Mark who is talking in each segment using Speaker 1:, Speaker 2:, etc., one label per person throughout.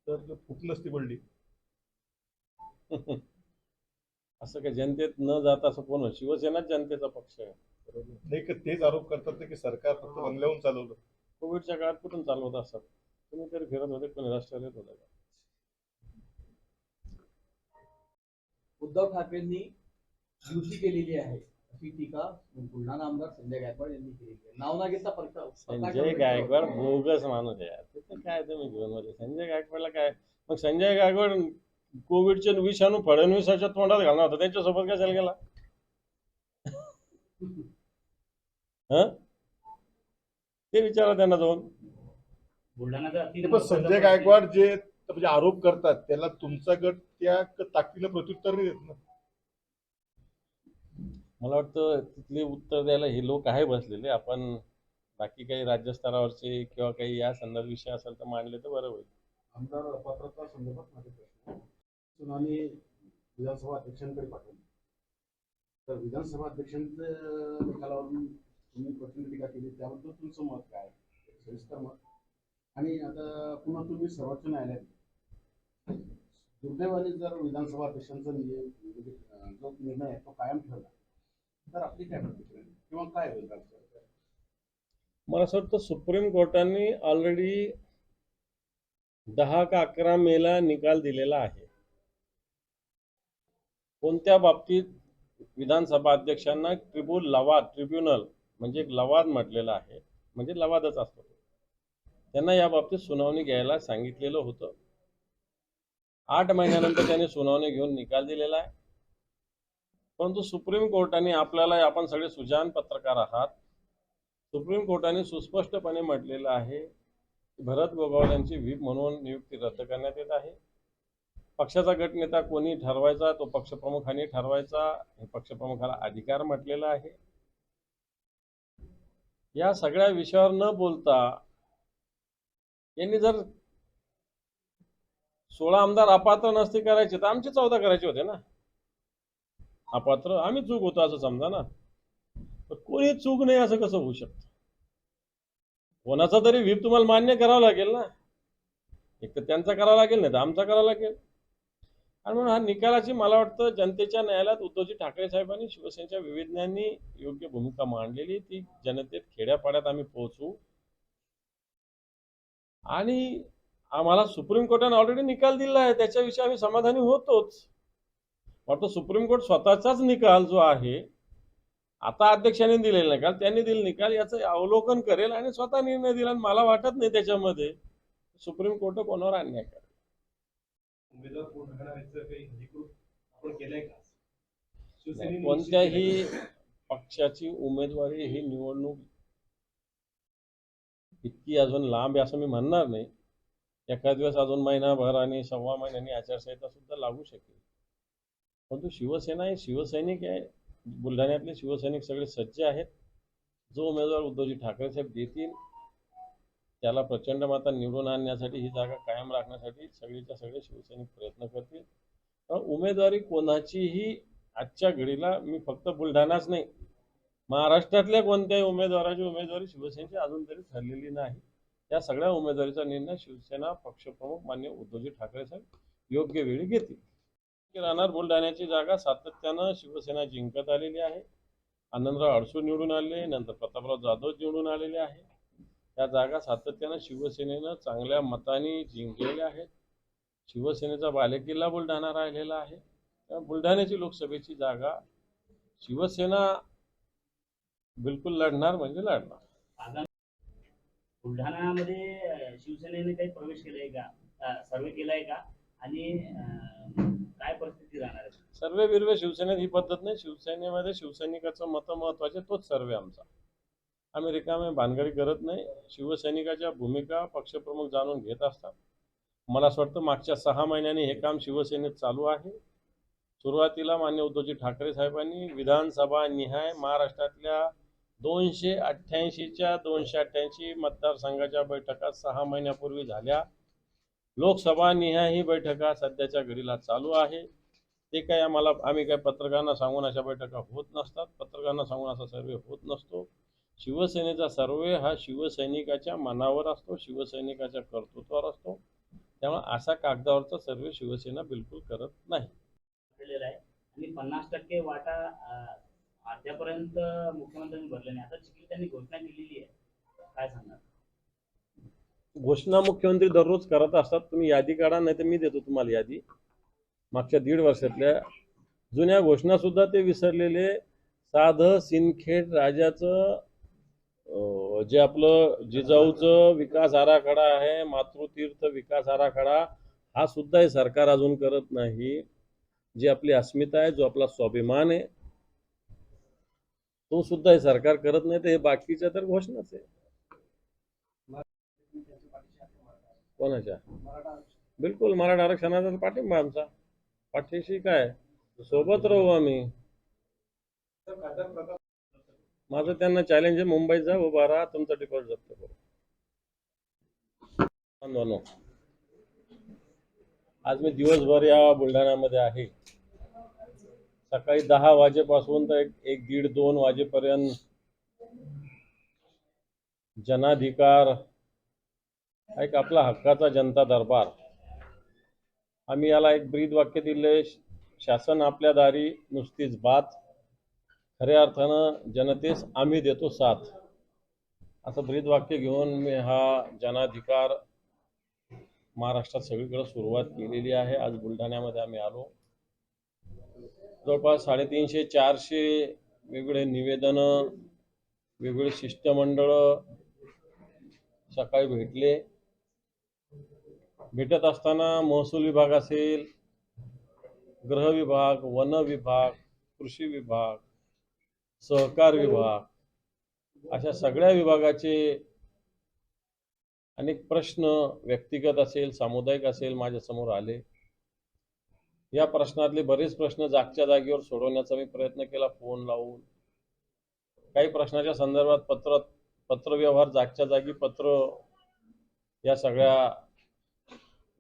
Speaker 1: तर फुटलंच ती बळली.
Speaker 2: असं काय जनतेत न जाता असं कोण शिवसेनाच जनतेचा पक्ष आहे.
Speaker 1: नाही का तेच आरोप करतात की सरकार फक्त बंगल्याहून चालवलं.
Speaker 2: कोविडच्या काळात कुठून चालवत असतात तुम्ही तरी फिरत होते कोणी राष्ट्रवादीत होते का?
Speaker 3: उद्धव ठाकरेंनी युती केलेली आहे अशी टीका बुलढाणा आमदार संजय गायकवाड यांनी केली आहे. नाव न घेता
Speaker 2: संजय गायकवाड बोगस माणूस आहे त्याचं काय तुम्ही घेऊन मध्ये संजय गायकवाडला काय मग संजय गायकवाड कोविडचे विषाणू फडणवीसाच्या तोंडात घालणार होता त्यांच्यासोबत कशाला गेला? ते विचारा त्यांना जाऊन.
Speaker 1: पण संजय गायकवाड जे म्हणजे आरोप करतात त्याला तुमचा गट त्या ताकदीनं प्रत्युत्तर नाही देत ना.
Speaker 2: मला वाटतं तिथले उत्तर द्यायला हे लोक आहे बसलेले. आपण बाकी काही राज्यस्तरावरचे किंवा काही या संदर्भ विषय असेल तर मांडले तर बरं होईल.
Speaker 4: आमदार पात्रता संदर्भात माझे प्रश्न सुनावणी विधानसभा अध्यक्षांकडे पाठवली तर विधानसभा अध्यक्षांच्या निकालावरून तुम्ही प्रचंड टीका केली त्याबद्दल तुमचं मत काय सविस्तर मत आणि आता पुन्हा तुम्ही सर्वोच्च न्यायालयात दुर्दैवाने जर विधानसभा अध्यक्षांचा जो निर्णय आहे तो कायम ठेवला तर आपली काय प्रतिक्रिया किंवा काय होईल?
Speaker 2: मला असं वाटतं सुप्रीम कोर्टाने ऑलरेडी 10 का 11 मेला निकाल दिलेला आहे. कोणत्या बाबतीत विधानसभा अध्यक्षांना ट्रिब्युनल म्हणजे एक लवाद म्हटलेला आहे म्हणजे लवादच असतो त्यांना या बाबतीत सुनावणी घ्यायला सांगितलेलं होतं. 8 महिन्यानंतर त्यांनी सुनावणी घेऊन निकाल दिलेला आहे. परंतु सुप्रीम कोर्टाने आपल्याला आपण सगळे सुजाण पत्रकार आहात सुप्रीम कोर्टाने सुस्पष्टपणे म्हटलेलं आहे की भरत गोगावले यांची व्हीप म्हणून नियुक्ती रद्द करण्यात येत आहे. पक्षाचा गटनेता कोणी ठरवायचा तो पक्षप्रमुखांनी ठरवायचा हे पक्षप्रमुखाला अधिकार म्हटलेला आहे. या सगळ्या विषयावर न बोलता यांनी जर 16 आमदार अपात्र नसते करायचे तर आमचे 14 करायचे होते ना. अपात्र आम्ही चूक होतो असं समजा ना. तर कोणी चूक नाही असं कसं होऊ शकतं? कोणाचा तरी व्हीप तुम्हाला मान्य करावं लागेल ना. एक तर त्यांचा करावा लागेल नाही तर आमचा करावा लागेल. आणि म्हणून हा निकालाची मला वाटतं जनतेच्या न्यायालयात उद्धवजी ठाकरे साहेबांनी शिवसेनेच्या विविधज्ञांनी योग्य भूमिका मांडलेली ती जनतेत खेड्यापाड्यात आम्ही पोहोचू आणि आम्हाला सुप्रीम कोर्टाने ऑलरेडी निकाल दिला आहे त्याच्याविषयी आम्ही समाधानी होतोच. वाटतं सुप्रीम कोर्ट स्वतःचाच निकाल जो आहे आता अध्यक्षांनी दिलेला निकाल त्यांनी दिलेला निकाल याचं अवलोकन करेल आणि स्वतः निर्णय दिला. मला वाटत नाही त्याच्यामध्ये सुप्रीम कोर्ट कोणावर अन्याय करेल. कोणत्याही पक्षाची उमेदवारी ही निवडणूक इतकी अजून लांब आहे असं मी म्हणणार नाही. एखाद दिवस अजून महिनाभर आणि 1.25 महिन्यांनी आचारसंहिता सुद्धा लागू शकेल. परंतु शिवसेना हे शिवसैनिक आहे. बुलढाण्यातले शिवसैनिक सगळे सज्ज आहेत. जो उमेदवार उद्धवजी ठाकरे साहेब देतील त्याला प्रचंड मतांनी निवडून आणण्यासाठी ही जागा कायम राखण्यासाठी सगळीच्या सगळे शिवसैनिक प्रयत्न करतील. उमेदवारी कोणाचीही आजच्या घडीला मी फक्त बुलढाणाच नाही महाराष्ट्रातल्या कोणत्याही उमेदवाराची उमेदवारी शिवसेनेची अजून तरी ठरलेली नाही. या सगळ्या उमेदवारीचा निर्णय शिवसेना पक्षप्रमुख माननीय उद्धवजी ठाकरे साहेब योग्य वेळी घेतील. राहणार बुलढाण्याची जागा सातत्यानं शिवसेना जिंकत आलेली आहे. आनंदराव अडसूळ निवडून आले नंतर प्रतापराव जाधव निवडून आलेले आहे. या जागा सातत्यानं शिवसेनेनं चांगल्या मतांनी जिंकलेल्या आहेत. शिवसेनेचा बालेकिल्ला बुलढाणा राहिलेला आहे. त्या बुलढाण्याची लोकसभेची जागा शिवसेना बिलकुल लढणार म्हणजे लढणार.
Speaker 5: बुलढाणामध्ये शिवसेनेने काही प्रवेश केलाय का सर्वे केलाय का आणि काय परिस्थिती राहणार आहे?
Speaker 2: सर्वे बिर्वे शिवसेनेत ही पद्धत नाही. शिवसेनेमध्ये शिवसैनिकाचं मत महत्वाचे तोच सर्वे आमचा. आम्ही रिकामे भानगडी करत नाही. शिवसैनिकाच्या भूमिका पक्षप्रमुख जाणून घेत असतात. मला असं वाटतं मागच्या 6 महिन्यांनी हे काम शिवसेनेत चालू आहे. सुरुवातीला माननीय उद्धवजी ठाकरे साहेबांनी विधानसभा निहाय महाराष्ट्रातल्या 288च्या 288 मतदारसंघाच्या बैठका 6 महिन्यापूर्वी झाल्या. लोकसभा निहाय ही बैठका सध्याच्या घडीला चालू आहे. ते काय आम्ही काय पत्रकारांना सांगून अशा बैठका होत नसतात. पत्रकारांना सांगून असा सर्वे होत नसतो. शिवसेनेचा सर्वे हा शिवसैनिकाच्या मनावर असतो, शिवसैनिकाच्या कर्तृत्वावर असतो. त्यामुळे अशा कागदावरचा सर्वे शिवसेना बिलकुल करत नाही.
Speaker 5: केलेला आहे आणि 50% वाटा अद्यापर्यंत मुख्यमंत्र्यांनी भरले नाही. आता चिखली त्यांनी घोषणा केलेली आहे, काय सांगणार?
Speaker 2: घोषणा मुख्यमंत्री दररोज करत असतात. तुम्ही यादी काढा, नाही तर मी देतो तुम्हाला यादी. मागच्या 1.5 वर्षातल्या जुन्या घोषणा सुद्धा ते विसरलेले. साधं सिंदखेड राजाचं जे आपलं जिजाऊचं विकास आराखडा आहे, मातृतीर्थ विकास आराखडा, हा सुद्धा हे सरकार अजून करत नाही. जी आपली अस्मिता आहे, जो आपला स्वाभिमान आहे, तो सुद्धा हे सरकार करत नाही. तर हे बाकीच्या तर घोषणाच आहे. कोणाच्या? बिलकुल मराठा आरक्षणाचा पाठिंबा आमचा. पाठीशी काय, सोबत राहू आम्ही. माझं त्यांना चॅलेंज आहे, मुंबईत जा, उभा राहा, तुमचा डिपॉझिट जप्त करू. आज मी दिवसभर या बुलढाण्यामध्ये आहे. सकाळी 10 वाजेपासून तर 1-1:30-2 वाजेपर्यंत जनाधिकार एक आपला हक्काचा जनता दरबार. आम्ही याला एक ब्रीद वाक्य दिले, शासन आपल्या दारी नुसतीच बात, खऱ्या अर्थानं जनतेस आम्ही देतो साथ, असं ब्रीद वाक्य घेऊन मी हा जनाधिकार महाराष्ट्रात सगळीकडे सुरुवात केलेली आहे. आज बुलढाण्यामध्ये आम्ही आलो. जवळपास 350-400 वेगवेगळे निवेदनं, वेगवेगळे शिष्टमंडळ सकाळी भेटले. भेटत असताना महसूल विभाग असेल, गृह विभाग, वन विभाग, कृषी विभाग, सहकार विभाग, अशा सगळ्या विभागाचे अनेक प्रश्न व्यक्तिगत असेल, सामुदायिक असेल, माझ्यासमोर आले. या प्रश्नातले बरेच प्रश्न जागच्या जागेवर सोडवण्याचा मी प्रयत्न केला, फोन लावून. काही प्रश्नाच्या संदर्भात पत्रव्यवहार जागच्या जागी पत्र, या सगळ्या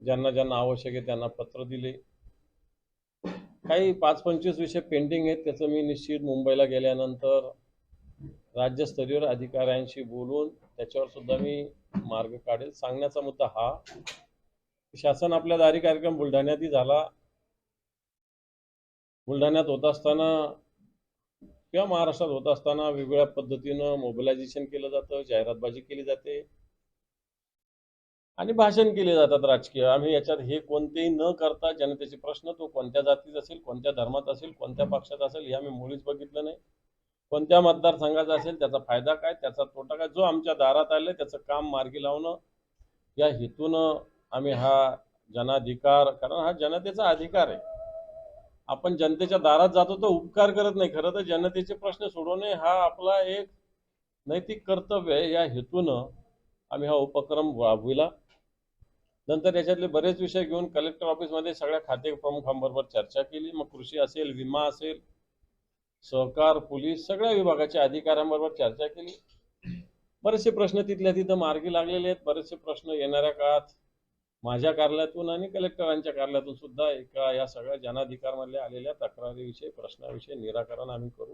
Speaker 2: ज्यांना आवश्यक आहे त्यांना पत्र दिले. काही 5-25 विषय पेंडिंग आहेत, त्याचं मी निश्चित मुंबईला गेल्यानंतर राज्यस्तरीय अधिकाऱ्यांशी बोलून त्याच्यावर सुद्धा मी मार्ग काढेल. सांगण्याचा मुद्दा हा, शासन आपल्या दारी कार्यक्रम बुलढाण्यातही झाला. बुलढाण्यात होत असताना किंवा महाराष्ट्रात होत असताना वेगवेगळ्या पद्धतीनं मोबिलायझेशन केलं जातं, जाहिरातबाजी केली जाते आणि भाषण केले जातात राजकीय. आम्ही याच्यात हे कोणतेही न करता जनतेचे प्रश्न, तो कोणत्या जातीत असेल, कोणत्या धर्मात असेल, कोणत्या पक्षात असेल, हे आम्ही मुळीच बघितलं नाही. कोणत्या मतदारसंघाचा असेल, त्याचा फायदा काय, त्याचा तोटा काय, जो आमच्या दारात आले त्याचं काम मार्गी लावणं, या हेतूनं आम्ही हा जनाधिकार, कारण हा जनतेचा अधिकार आहे. आपण जनतेच्या दारात जातो तर उपकार करत नाही, खरं तर जनतेचे प्रश्न सोडवणे हा आपला एक नैतिक कर्तव्य आहे. या हेतूनं आम्ही हा उपक्रम राबविला. नंतर याच्यातले बरेच विषय घेऊन कलेक्टर ऑफिसमध्ये सगळ्या खाते प्रमुखांबरोबर चर्चा केली. मग कृषी असेल, विमा असेल, सहकार, पोलीस, सगळ्या विभागाच्या अधिकाऱ्यांबरोबर चर्चा केली. बरेचसे प्रश्न तिथल्या तिथं मार्गी लागलेले आहेत. बरेचसे प्रश्न येणाऱ्या काळात माझ्या कार्यालयातून आणि कलेक्टरांच्या कार्यालयातून सुद्धा एका या सगळ्या जनाधिकारमधल्या आलेल्या तक्रारीविषयी, प्रश्नाविषयी निराकरण आम्ही करू.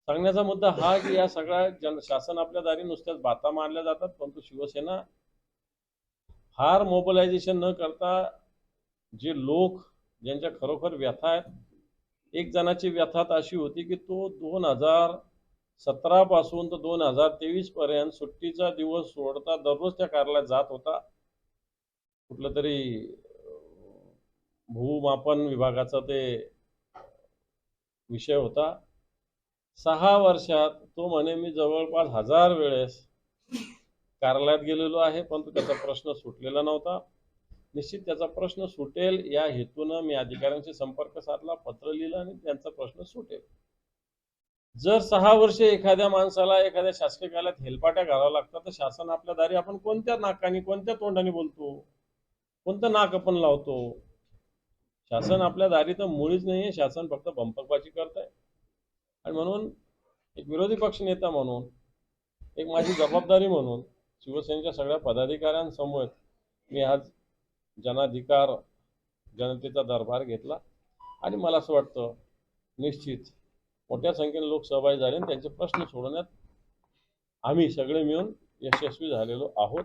Speaker 2: सांगण्याचा मुद्दा हा की या सगळ्या शासन आपल्या दारी नुसत्याच बाता मारल्या जातात, परंतु शिवसेना फार मोबिलायझेशन न करता जे लोक ज्यांच्या खरोखर व्यथा आहेत, एक जणाची व्यथा अशी होती की तो 2017 पासून तर 2023 पर्यंत सुट्टीचा दिवस सोडता दररोज त्या कार्यालयात जात होता. कुठलं तरी भूमापन विभागाचा ते विषय होता. 6 वर्षात तो म्हणे मी जवळपास 1000 वेळेस कार्यालयात गेलेलो आहे, परंतु त्याचा प्रश्न सुटलेला नव्हता. निश्चित त्याचा प्रश्न सुटेल या हेतूनं मी अधिकाऱ्यांशी संपर्क साधला, पत्र लिहिलं आणि त्यांचा प्रश्न सुटेल. जर 6 वर्षे एखाद्या माणसाला एखाद्या शासकीय कार्यालयात हेलपाट्या घालाव्या लागतात, तर शासन आपल्या दारी आपण कोणत्या नाकाने, कोणत्या तोंडाने बोलतो, कोणतं नाक आपण लावतो? शासन आपल्या दारी तर मुळीच नाहीये. शासन फक्त बंपकबाजी करत आहे. आणि म्हणून एक विरोधी पक्ष नेता म्हणून, एक माझी जबाबदारी म्हणून शिवसेनेच्या सगळ्या पदाधिकाऱ्यांसमोर मी आज जनाधिकार, जनतेचा दरबार घेतला. आणि मला असं वाटतं निश्चित मोठ्या संख्येने लोक सहभागी झाले आणि त्यांचे प्रश्न सोडवण्यात आम्ही सगळे मिळून यशस्वी झालेलो आहोत.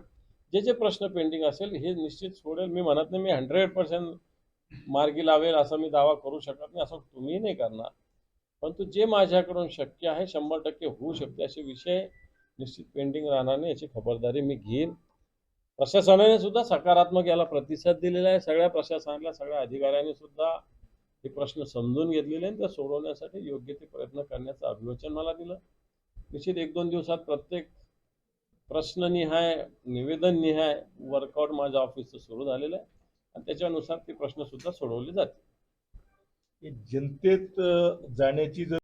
Speaker 2: जे जे प्रश्न पेंडिंग असेल हे निश्चित सोडेल. मी म्हणत नाही मी 100% मार्गी लावेल असं मी दावा करू शकत नाही, असं तुम्ही नाही करणार. परंतु जे माझ्याकडून शक्य आहे 100% होऊ शकते असे विषय निश्चित पेंडिंग राहणार नाही याची खबरदारी मी घेईन. प्रशासनाने सुद्धा सकारात्मक याला प्रतिसाद दिलेला आहे. सगळ्या प्रशासनातल्या सगळ्या अधिकाऱ्यांनी सुद्धा हे प्रश्न समजून घेतलेले आहेत. त्या सोडवण्यासाठी योग्य ते प्रयत्न करण्याचं अभिवचन मला दिलं. निश्चित 1-2 दिवसात प्रत्येक प्रश्ननिहाय निवेदननिहाय वर्कआउट माझ्या ऑफिसचं सुरू झालेलं आहे आणि त्याच्यानुसार ते प्रश्न सुद्धा सोडवले जातील.
Speaker 1: जनतेत जाण्याची जर